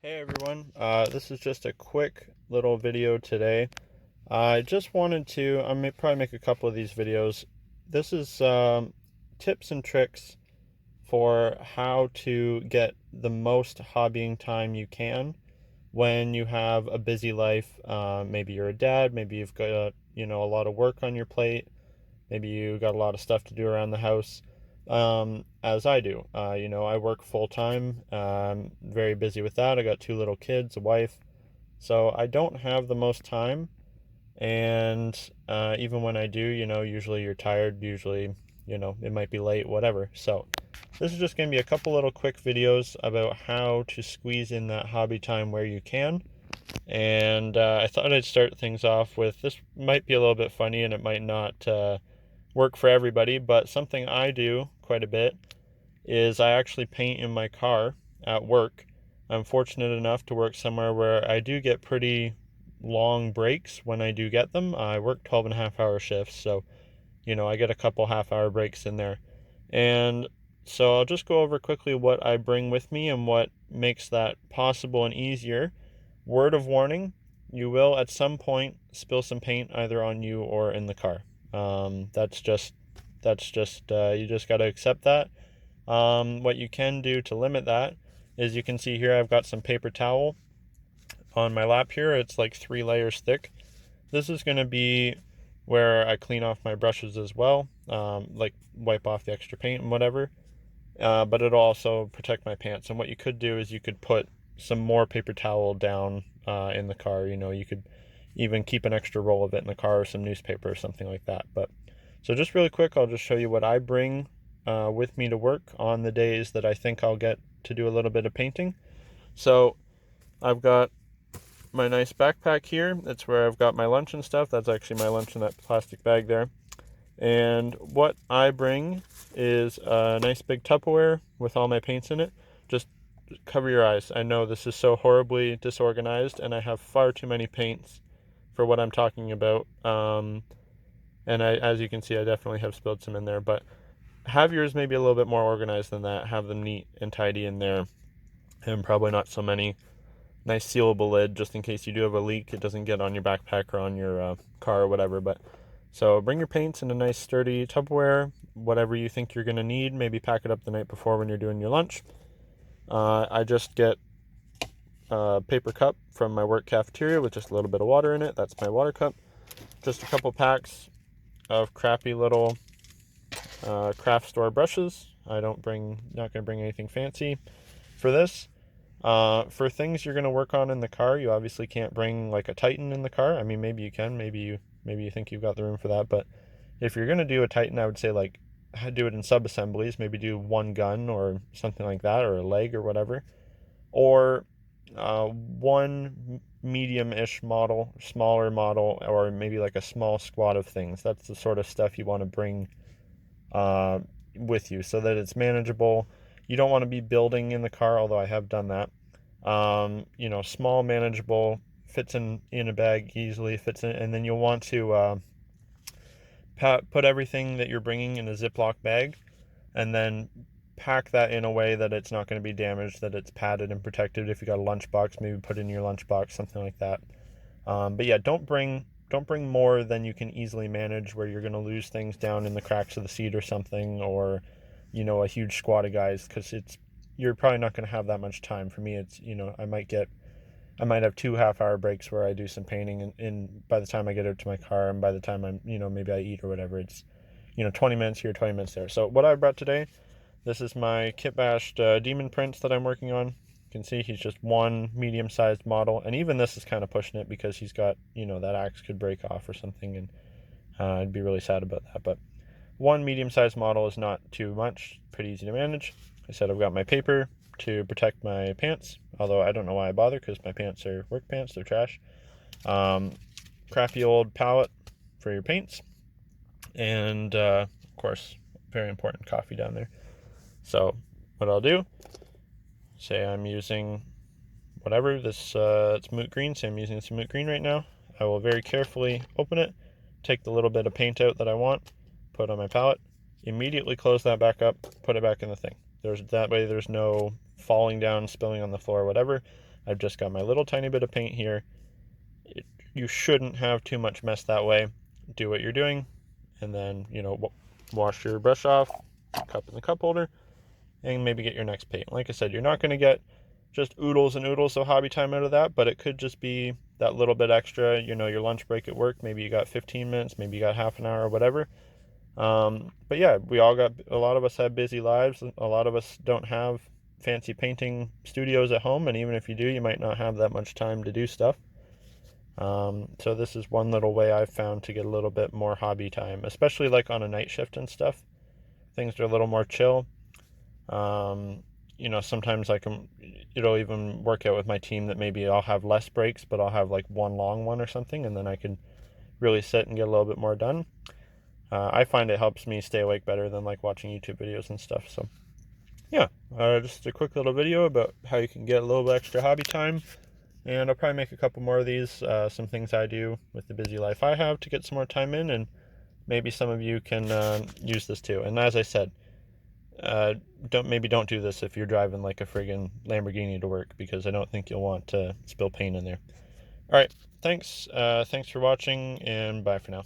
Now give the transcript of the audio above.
Hey everyone, this is just a quick little video today. I just wanted to, I may probably make a couple of these videos. This is tips and tricks for how to get the most hobbying time you can when you have a busy life. Maybe you're a dad, maybe you've got, a lot of work on your plate, maybe you got a lot of stuff to do around the house, as I do. I work full time. Very busy with that. I got two little kids, a wife, so I don't have the most time. And even when I do, usually you're tired. Usually, it might be late, whatever. So this is just going to be a couple little quick videos about how to squeeze in that hobby time where you can. And I thought I'd start things off with this. Might be a little bit funny and it might not work for everybody, but something I do quite a bit is I actually paint in my car at work. I'm fortunate enough to work somewhere where I do get pretty long breaks when I do get them. I work 12 and a half hour shifts, so I get a couple half-hour breaks in there. And so I'll just go over quickly what I bring with me and what makes that possible and easier. Word of warning, you will at some point spill some paint either on you or in the car. That's just you just got to accept that. What you can do to limit that is you can see here I've got some paper towel on my lap here. It's like 3 layers thick. This is going to be where I clean off my brushes as well, like wipe off the extra paint and whatever. But it'll also protect my pants. And what you could do is you could put some more paper towel down in the car. You could even keep an extra roll of it in the car or some newspaper or something like that. But so just really quick, I'll just show you what I bring with me to work on the days that I think I'll get to do a little bit of painting. So I've got my nice backpack here. That's where I've got my lunch and stuff. That's actually my lunch in that plastic bag there. And what I bring is a nice big Tupperware with all my paints in it. Just cover your eyes. I know this is so horribly disorganized, and I have far too many paints for what I'm talking about. And as you can see, I definitely have spilled some in there. But have yours maybe a little bit more organized than that. Have them neat and tidy in there, and probably not so many. Nice sealable lid just in case you do have a leak. It doesn't get on your backpack or on your car or whatever. But so bring your paints in a nice sturdy Tupperware, whatever you think you're going to need. Maybe pack it up the night before when you're doing your lunch. I just get a paper cup from my work cafeteria with just a little bit of water in it. That's my water cup. Just a couple packs of crappy little craft store brushes. Not going to bring anything fancy for this. For things you're going to work on in the car, you obviously can't bring like a Titan in the car. I mean, maybe you can. Maybe you think you've got the room for that. But if you're going to do a Titan, I would say like do it in sub assemblies. Maybe do one gun or something like that, or a leg or whatever, or one medium-ish model, smaller model, or maybe like a small squad of things. That's the sort of stuff you want to bring uh, with you so that it's manageable. You don't want to be building in the car, although I have done that. Small, manageable, fits in a bag easily, fits in, and then you'll want to put everything that you're bringing in a Ziploc bag, and then pack that in a way that it's not going to be damaged, that it's padded and protected. If you got a lunchbox, maybe put it in your lunchbox, something like that. But yeah, don't bring more than you can easily manage, where you're going to lose things down in the cracks of the seat or something, or a huge squad of guys, because you're probably not going to have that much time. For me, it's I might have 2 half-hour breaks where I do some painting, and by the time I get out to my car and by the time I'm maybe I eat or whatever, it's 20 minutes here, 20 minutes there. So what I brought today, this is my kit bashed demon prince that I'm working on. You can see he's just one medium-sized model, and even this is kind of pushing it because he's got that axe could break off or something, and I'd be really sad about that. But one medium-sized model is not too much, pretty easy to manage. I said I've got my paper to protect my pants, although I don't know why I bother, because my pants are work pants, they're trash. Crappy old palette for your paints, and of course, very important, coffee down there. So what I'll do, say I'm using whatever, it's moot green, so I'm using some moot green right now. I will very carefully open it, take the little bit of paint out that I want, put on my palette, immediately close that back up, put it back in the thing. That way there's no falling down, spilling on the floor, whatever. I've just got my little tiny bit of paint here. You shouldn't have too much mess that way. Do what you're doing, and then, wash your brush off, cup in the cup holder, and maybe get your next paint. Like I said, you're not going to get just oodles and oodles of hobby time out of that, but it could just be that little bit extra, your lunch break at work. Maybe you got 15 minutes, maybe you got half an hour or whatever. But yeah, a lot of us have busy lives. A lot of us don't have fancy painting studios at home, and even if you do, you might not have that much time to do stuff. So this is one little way I've found to get a little bit more hobby time, especially like on a night shift and stuff. Things are a little more chill. Sometimes it'll even work out with my team that maybe I'll have less breaks, but I'll have like one long one or something, and then I can really sit and get a little bit more done. I find it helps me stay awake better than like watching YouTube videos and stuff. So yeah, just a quick little video about how you can get a little bit extra hobby time. And I'll probably make a couple more of these, some things I do with the busy life I have to get some more time in, and maybe some of you can use this too. And as I said, don't do this if you're driving like a friggin' Lamborghini to work, because I don't think you'll want to spill paint in there. All right, thanks for watching, and bye for now.